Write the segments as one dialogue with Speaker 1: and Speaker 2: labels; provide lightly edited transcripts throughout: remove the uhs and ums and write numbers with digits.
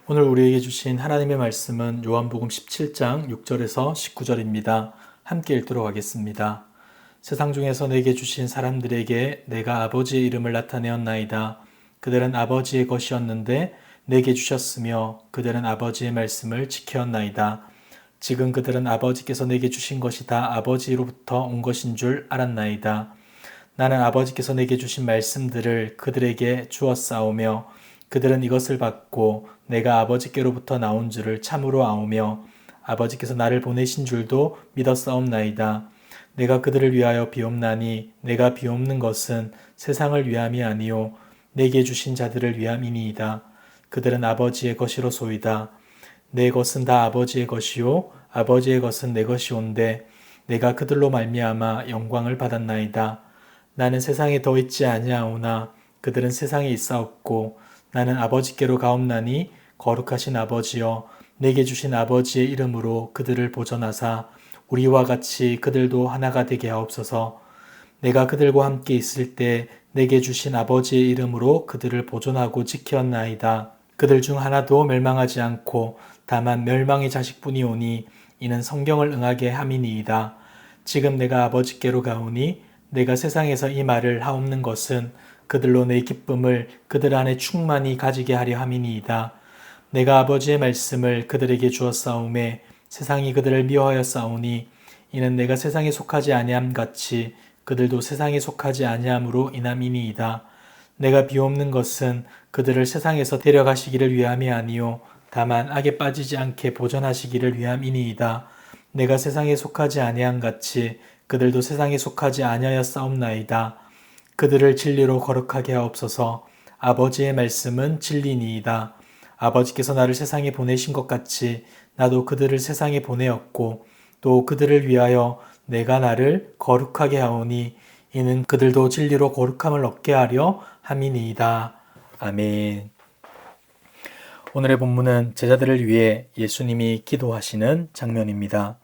Speaker 1: 오늘 우리에게 주신 하나님의 말씀은 요한복음 17장 6절에서 19절입니다. 함께 읽도록 하겠습니다. 세상 중에서 내게 주신 사람들에게 내가 아버지의 이름을 나타내었나이다. 그들은 아버지의 것이었는데 내게 주셨으며 그들은 아버지의 말씀을 지켰나이다. 지금 그들은 아버지께서 내게 주신 것이 다 아버지로부터 온 것인 줄 알았나이다. 나는 아버지께서 내게 주신 말씀들을 그들에게 주었사오며 그들은 이것을 받고 내가 아버지께로부터 나온 줄을 참으로 아오며 아버지께서 나를 보내신 줄도 믿었사옵나이다. 내가 그들을 위하여 비옵나니 내가 비옵는 것은 세상을 위함이 아니요 내게 주신 자들을 위함이니이다. 그들은 아버지의 것이로소이다. 내 것은 다 아버지의 것이요 아버지의 것은 내 것이온데 내가 그들로 말미암아 영광을 받았나이다. 나는 세상에 더 있지 아니하오나 그들은 세상에 있사옵고 나는 아버지께로 가옵나니 거룩하신 아버지여 내게 주신 아버지의 이름으로 그들을 보전하사 우리와 같이 그들도 하나가 되게 하옵소서. 내가 그들과 함께 있을 때 내게 주신 아버지의 이름으로 그들을 보존하고 지켰나이다. 그들 중 하나도 멸망하지 않고 다만 멸망의 자식뿐이오니 이는 성경을 응하게 함이니이다. 지금 내가 아버지께로 가오니 내가 세상에서 이 말을 하옵는 것은 그들로 내 기쁨을 그들 안에 충만히 가지게 하려 함이니이다. 내가 아버지의 말씀을 그들에게 주었사오매 세상이 그들을 미워하였사오니 이는 내가 세상에 속하지 아니함 같이 그들도 세상에 속하지 아니함으로 인함이니이다. 내가 비옵는 것은 그들을 세상에서 데려가시기를 위함이 아니요 다만 악에 빠지지 않게 보전하시기를 위함이니이다. 내가 세상에 속하지 아니함 같이 그들도 세상에 속하지 아니하였사옵나이다. 그들을 진리로 거룩하게 하옵소서. 아버지의 말씀은 진리니이다. 아버지께서 나를 세상에 보내신 것 같이 나도 그들을 세상에 보내었고 또 그들을 위하여 내가 나를 거룩하게 하오니 이는 그들도 진리로 거룩함을 얻게 하려 함이니이다. 아멘. 오늘의 본문은 제자들을 위해 예수님이 기도하시는 장면입니다.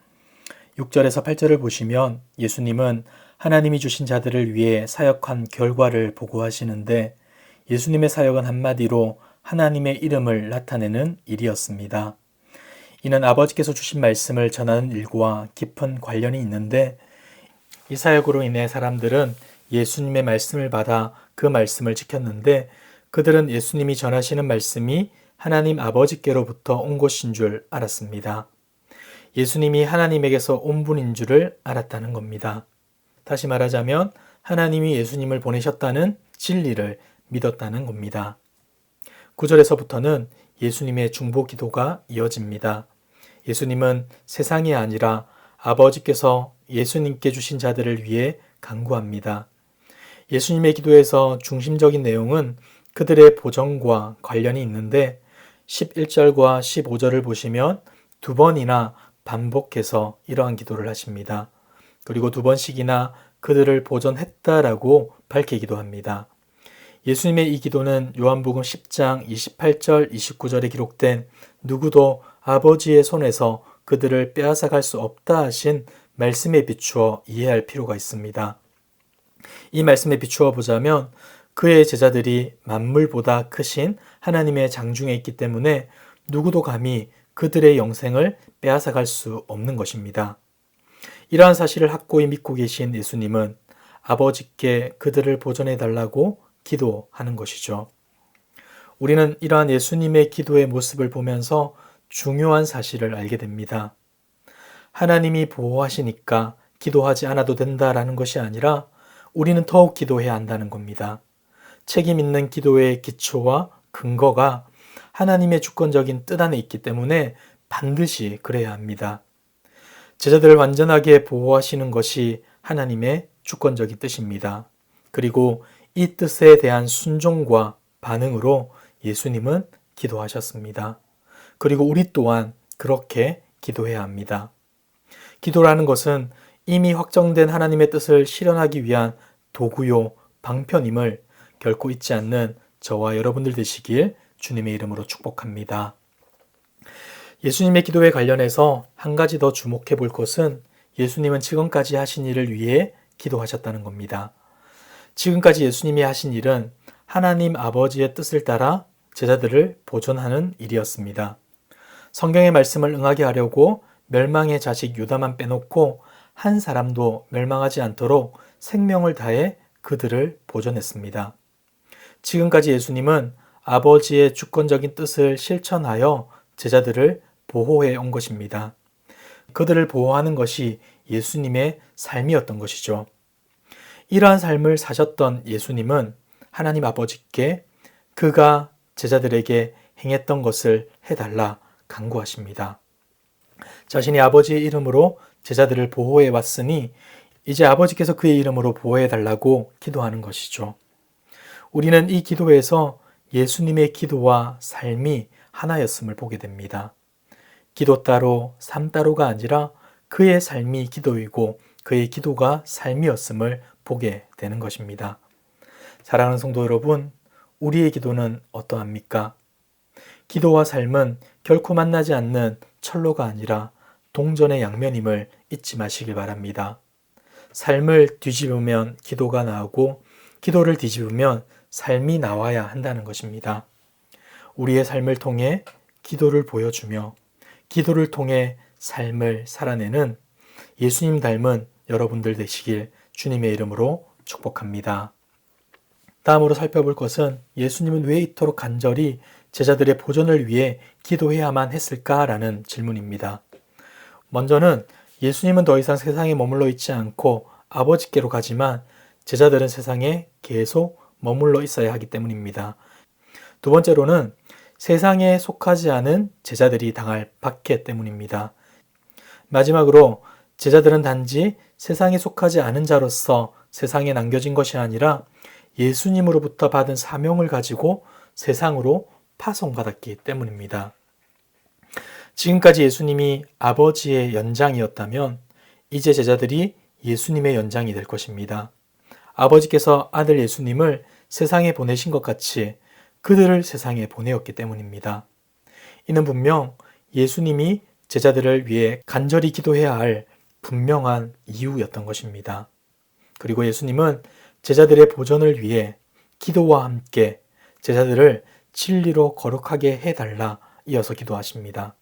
Speaker 1: 6절에서 8절을 보시면 예수님은 하나님이 주신 자들을 위해 사역한 결과를 보고하시는데 예수님의 사역은 한마디로 하나님의 이름을 나타내는 일이었습니다. 이는 아버지께서 주신 말씀을 전하는 일과 깊은 관련이 있는데 이 사역으로 인해 사람들은 예수님의 말씀을 받아 그 말씀을 지켰는데 그들은 예수님이 전하시는 말씀이 하나님 아버지께로부터 온 것인 줄 알았습니다. 예수님이 하나님에게서 온 분인 줄을 알았다는 겁니다. 다시 말하자면 하나님이 예수님을 보내셨다는 진리를 믿었다는 겁니다. 9절에서부터는 예수님의 중보 기도가 이어집니다. 예수님은 세상이 아니라 아버지께서 예수님께 주신 자들을 위해 간구합니다. 예수님의 기도에서 중심적인 내용은 그들의 보전과 관련이 있는데 11절과 15절을 보시면 두 번이나 반복해서 이러한 기도를 하십니다. 그리고 두 번씩이나 그들을 보전했다라고 밝히기도 합니다. 예수님의 이 기도는 요한복음 10장 28절 29절에 기록된 누구도 아버지의 손에서 그들을 빼앗아갈 수 없다 하신 말씀에 비추어 이해할 필요가 있습니다. 이 말씀에 비추어 보자면 그의 제자들이 만물보다 크신 하나님의 장중에 있기 때문에 누구도 감히 그들의 영생을 빼앗아갈 수 없는 것입니다. 이러한 사실을 확고히 믿고 계신 예수님은 아버지께 그들을 보존해 달라고 기도하는 것이죠. 우리는 이러한 예수님의 기도의 모습을 보면서 중요한 사실을 알게 됩니다. 하나님이 보호하시니까 기도하지 않아도 된다라는 것이 아니라 우리는 더욱 기도해야 한다는 겁니다. 책임 있는 기도의 기초와 근거가 하나님의 주권적인 뜻 안에 있기 때문에 반드시 그래야 합니다. 제자들을 완전하게 보호하시는 것이 하나님의 주권적인 뜻입니다. 그리고 이 뜻에 대한 순종과 반응으로 예수님은 기도하셨습니다. 그리고 우리 또한 그렇게 기도해야 합니다. 기도라는 것은 이미 확정된 하나님의 뜻을 실현하기 위한 도구요, 방편임을 결코 잊지 않는 저와 여러분들 되시길 주님의 이름으로 축복합니다. 예수님의 기도에 관련해서 한 가지 더 주목해 볼 것은 예수님은 지금까지 하신 일을 위해 기도하셨다는 겁니다. 지금까지 예수님이 하신 일은 하나님 아버지의 뜻을 따라 제자들을 보존하는 일이었습니다. 성경의 말씀을 응하게 하려고 멸망의 자식 유다만 빼놓고 한 사람도 멸망하지 않도록 생명을 다해 그들을 보존했습니다. 지금까지 예수님은 아버지의 주권적인 뜻을 실천하여 제자들을 보호해 온 것입니다. 그들을 보호하는 것이 예수님의 삶이었던 것이죠. 이러한 삶을 사셨던 예수님은 하나님 아버지께 그가 제자들에게 행했던 것을 해달라 간구하십니다. 자신이 아버지의 이름으로 제자들을 보호해 왔으니 이제 아버지께서 그의 이름으로 보호해 달라고 기도하는 것이죠. 우리는 이 기도에서 예수님의 기도와 삶이 하나였음을 보게 됩니다. 기도 따로, 삶 따로가 아니라 그의 삶이 기도이고 그의 기도가 삶이었음을 보게 되는 것입니다. 사랑하는 성도 여러분, 우리의 기도는 어떠합니까? 기도와 삶은 결코 만나지 않는 철로가 아니라 동전의 양면임을 잊지 마시길 바랍니다. 삶을 뒤집으면 기도가 나오고 기도를 뒤집으면 삶이 나와야 한다는 것입니다. 우리의 삶을 통해 기도를 보여주며 기도를 통해 삶을 살아내는 예수님 닮은 여러분들 되시길 주님의 이름으로 축복합니다. 다음으로 살펴볼 것은 예수님은 왜 이토록 간절히 제자들의 보존을 위해 기도해야만 했을까라는 질문입니다. 먼저는 예수님은 더 이상 세상에 머물러 있지 않고 아버지께로 가지만 제자들은 세상에 계속 머물러 있어야 하기 때문입니다. 두 번째로는 세상에 속하지 않은 제자들이 당할 박해 때문입니다. 마지막으로 제자들은 단지 세상에 속하지 않은 자로서 세상에 남겨진 것이 아니라 예수님으로부터 받은 사명을 가지고 세상으로 파송받았기 때문입니다. 지금까지 예수님이 아버지의 연장이었다면 이제 제자들이 예수님의 연장이 될 것입니다. 아버지께서 아들 예수님을 세상에 보내신 것 같이 그들을 세상에 보내었기 때문입니다. 이는 분명 예수님이 제자들을 위해 간절히 기도해야 할 분명한 이유였던 것입니다. 그리고 예수님은 제자들의 보존을 위해 기도와 함께 제자들을 진리로 거룩하게 해달라 이어서 기도하십니다.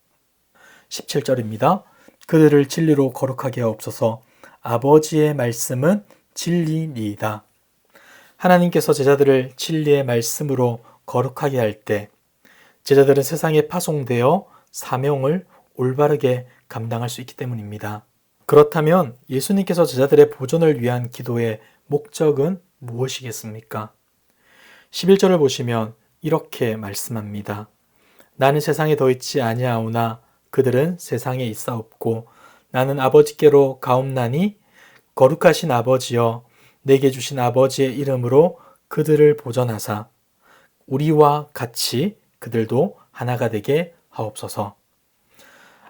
Speaker 1: 17절입니다. 그들을 진리로 거룩하게 하옵소서. 아버지의 말씀은 진리니이다. 하나님께서 제자들을 진리의 말씀으로 거룩하게 할 때 제자들은 세상에 파송되어 사명을 올바르게 감당할 수 있기 때문입니다. 그렇다면 예수님께서 제자들의 보존을 위한 기도의 목적은 무엇이겠습니까? 11절을 보시면 이렇게 말씀합니다. 나는 세상에 더 있지 아니하오나 그들은 세상에 있사옵고 나는 아버지께로 가옵나니 거룩하신 아버지여 내게 주신 아버지의 이름으로 그들을 보존하사 우리와 같이 그들도 하나가 되게 하옵소서.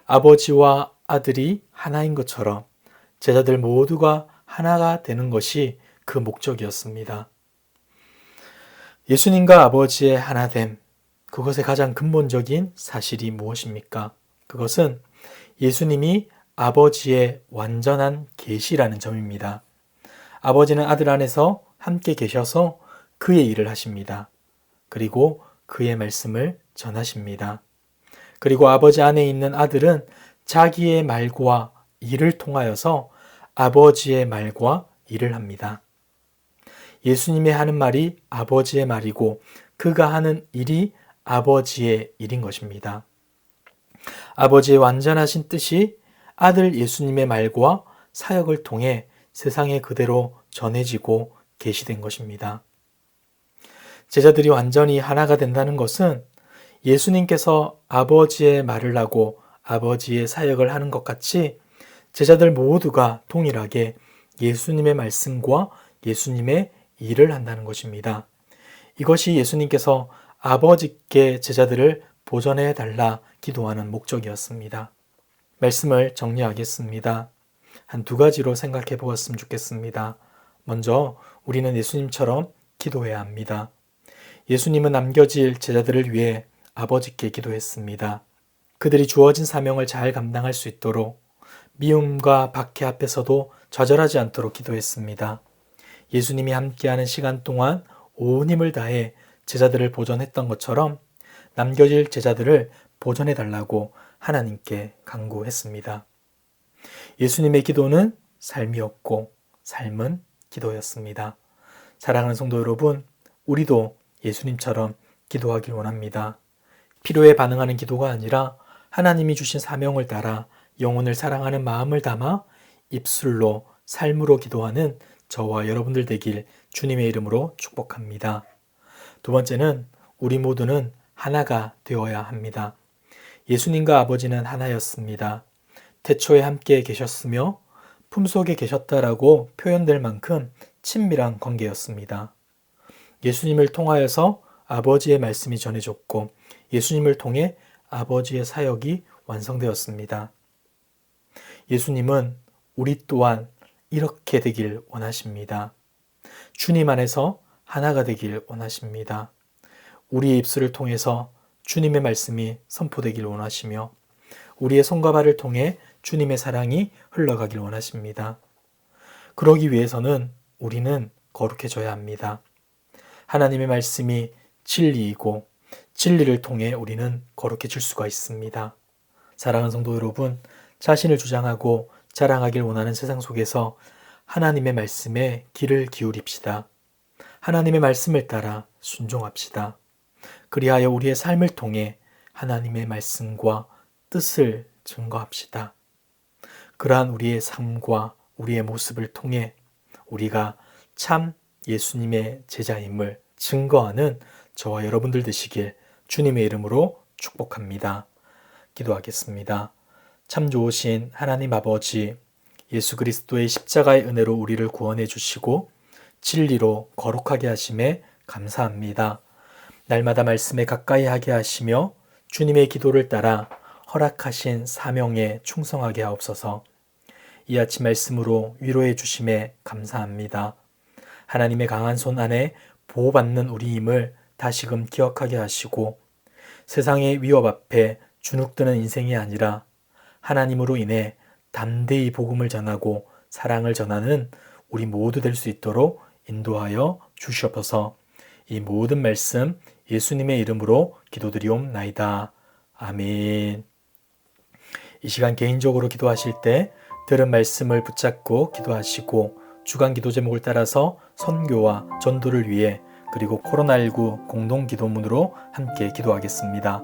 Speaker 1: 아버지와 아들이 하나인 것처럼 제자들 모두가 하나가 되는 것이 그 목적이었습니다. 예수님과 아버지의 하나됨, 그것의 가장 근본적인 사실이 무엇입니까? 그것은 예수님이 아버지의 완전한 계시라는 점입니다. 아버지는 아들 안에서 함께 계셔서 그의 일을 하십니다. 그리고 그의 말씀을 전하십니다. 그리고 아버지 안에 있는 아들은 자기의 말과 일을 통하여서 아버지의 말과 일을 합니다. 예수님이 하는 말이 아버지의 말이고 그가 하는 일이 아버지의 일인 것입니다. 아버지의 완전하신 뜻이 아들 예수님의 말과 사역을 통해 세상에 그대로 전해지고 계시된 것입니다. 제자들이 완전히 하나가 된다는 것은 예수님께서 아버지의 말을 하고 아버지의 사역을 하는 것 같이 제자들 모두가 동일하게 예수님의 말씀과 예수님의 일을 한다는 것입니다. 이것이 예수님께서 아버지께 제자들을 보존해 달라 기도하는 목적이었습니다. 말씀을 정리하겠습니다. 한 두 가지로 생각해 보았으면 좋겠습니다. 먼저 우리는 예수님처럼 기도해야 합니다. 예수님은 남겨질 제자들을 위해 아버지께 기도했습니다. 그들이 주어진 사명을 잘 감당할 수 있도록 미움과 박해 앞에서도 좌절하지 않도록 기도했습니다. 예수님이 함께하는 시간 동안 온 힘을 다해 제자들을 보존했던 것처럼 남겨질 제자들을 보존해 달라고 하나님께 간구했습니다. 예수님의 기도는 삶이었고 삶은 기도였습니다. 사랑하는 성도 여러분, 우리도 예수님처럼 기도하길 원합니다. 필요에 반응하는 기도가 아니라 하나님이 주신 사명을 따라 영혼을 사랑하는 마음을 담아 입술로 삶으로 기도하는 저와 여러분들 되길 주님의 이름으로 축복합니다. 두 번째는 우리 모두는 하나가 되어야 합니다. 예수님과 아버지는 하나였습니다. 태초에 함께 계셨으며 품속에 계셨다라고 표현될 만큼 친밀한 관계였습니다. 예수님을 통하여서 아버지의 말씀이 전해졌고 예수님을 통해 아버지의 사역이 완성되었습니다. 예수님은 우리 또한 이렇게 되길 원하십니다. 주님 안에서 하나가 되길 원하십니다. 우리의 입술을 통해서 주님의 말씀이 선포되길 원하시며 우리의 손과 발을 통해 주님의 사랑이 흘러가길 원하십니다. 그러기 위해서는 우리는 거룩해져야 합니다. 하나님의 말씀이 진리이고 진리를 통해 우리는 거룩해질 수가 있습니다. 사랑하는 성도 여러분, 자신을 주장하고 자랑하길 원하는 세상 속에서 하나님의 말씀에 귀를 기울입시다. 하나님의 말씀을 따라 순종합시다. 그리하여 우리의 삶을 통해 하나님의 말씀과 뜻을 증거합시다. 그러한 우리의 삶과 우리의 모습을 통해 우리가 참 예수님의 제자임을 증거하는 저와 여러분들 되시길 주님의 이름으로 축복합니다. 기도하겠습니다. 참 좋으신 하나님 아버지, 예수 그리스도의 십자가의 은혜로 우리를 구원해 주시고 진리로 거룩하게 하심에 감사합니다. 날마다 말씀에 가까이 하게 하시며 주님의 기도를 따라 허락하신 사명에 충성하게 하옵소서. 이 아침 말씀으로 위로해 주심에 감사합니다. 하나님의 강한 손 안에 보호받는 우리임을 다시금 기억하게 하시고 세상의 위협 앞에 주눅드는 인생이 아니라 하나님으로 인해 담대히 복음을 전하고 사랑을 전하는 우리 모두 될 수 있도록 인도하여 주시옵소서. 이 모든 말씀 예수님의 이름으로 기도드리옵나이다. 아멘. 이 시간 개인적으로 기도하실 때 들은 말씀을 붙잡고 기도하시고 주간 기도 제목을 따라서 선교와 전도를 위해 그리고 코로나19 공동 기도문으로 함께 기도하겠습니다.